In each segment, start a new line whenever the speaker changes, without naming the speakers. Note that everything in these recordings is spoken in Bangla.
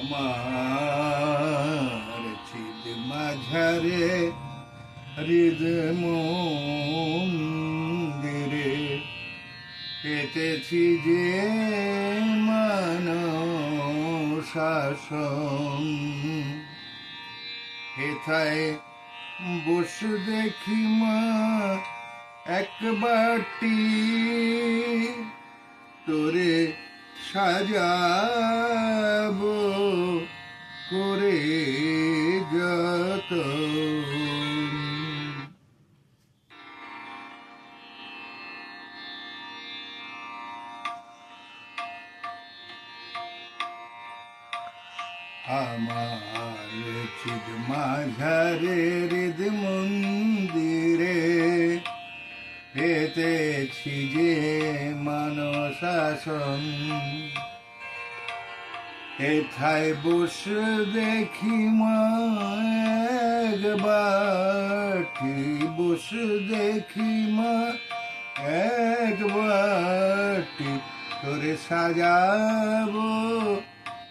আমার চিদ মাঝারে হৃদ মন্দিরে পেতেছি যে শাসন, হেথায় বসে দেখি মা একবারটি তোরে সাজাবো করে যতন। আমার চিদ মাঝারে হৃদ মন্দিরে পেতেছি যে শাসন, হেথায় বসে দেখি মা একবারটি, বসে দেখি মা একবারটি তোরে সাজাবো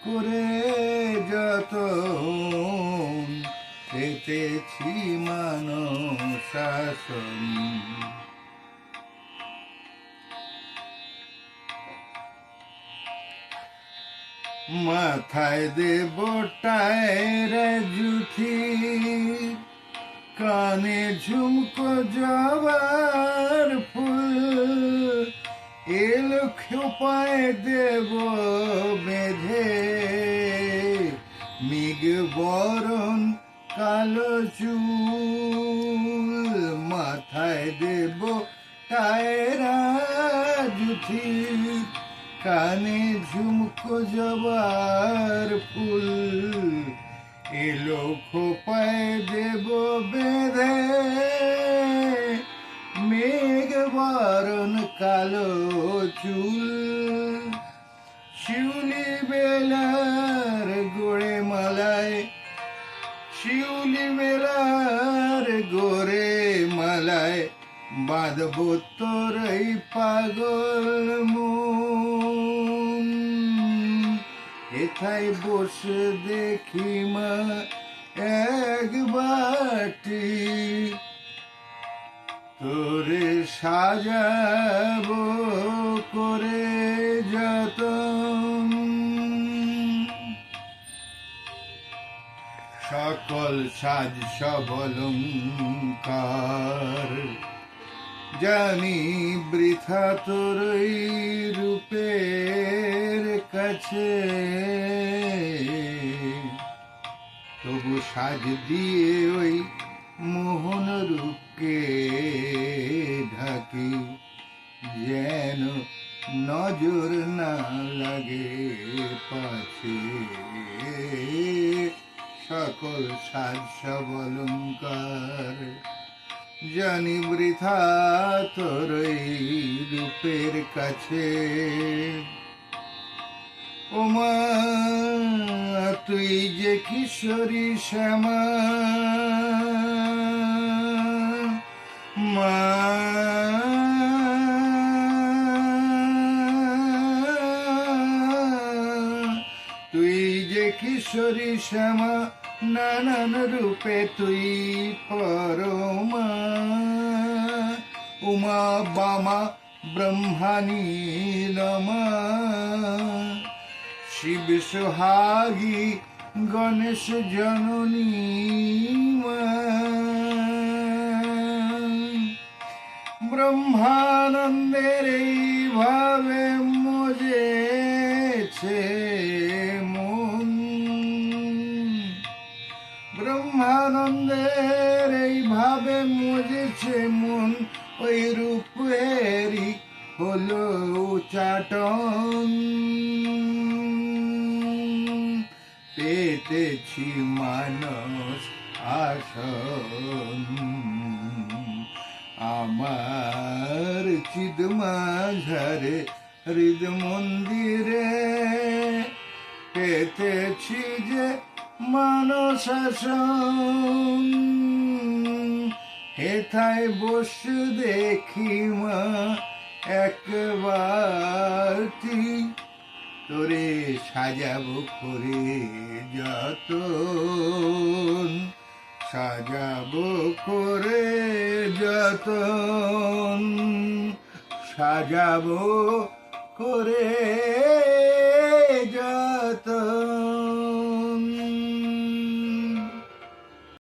করে যতন, পেতেছি শাসন। মাথায় দেব টায়রা জুথি, কানে ঝুমকো জবার ফুল, এলো খোপায় দেব বেঁধে মৃগ বরণ কালো চুল। মাথায় দেব টায়রা জুথি, কানে ঝুমকো জবার ফুল, এলো খোপায় দেব বেঁধে মেঘ বরণ কালো চুল। শিউলি বেলার গোড়ে মালায়, শিউলি বেলার গোড়ে মালায় বাঁধবো তোর এই পাগল মন, হেথায় বসে দেখি মা একবারটি তোরে সাজাবো করে যতন। সকল সাজ সবলঙ্কার জানি বৃথা তোর রূপের কাছে, তবু সাজ দিয়ে ওই মোহন রূপকে ঢাকি, যেন নজর না লাগে পাছে। সকল সাজ সবলঙ্কার জানি বৃথা তোর রূপের কাছে। ওমা তুই যে কিশোরী শ্যামা, মা তুই যে কিশোরী শ্যামা, নানান রূপে তুই পরমা। উমা বামা ব্রহ্মা নীলমা, শিব সোহাগী গণেশ জননী মা। ব্রহ্মানন্দের এইভাবে মজেছে মন, ব্রহ্মানন্দের এইভাবে মজেছে মন, ওই রূপেরই হলো চাটন। পেতেছি আসন, আমার চিদ মাঝারে হৃদ মন্দিরে পেতেছি যে শাসন, হেথায় বসে দেখি মা একবারটি তোরে সাজাবো করে যতন, সাজাবো করে যতন, সাজাবো করে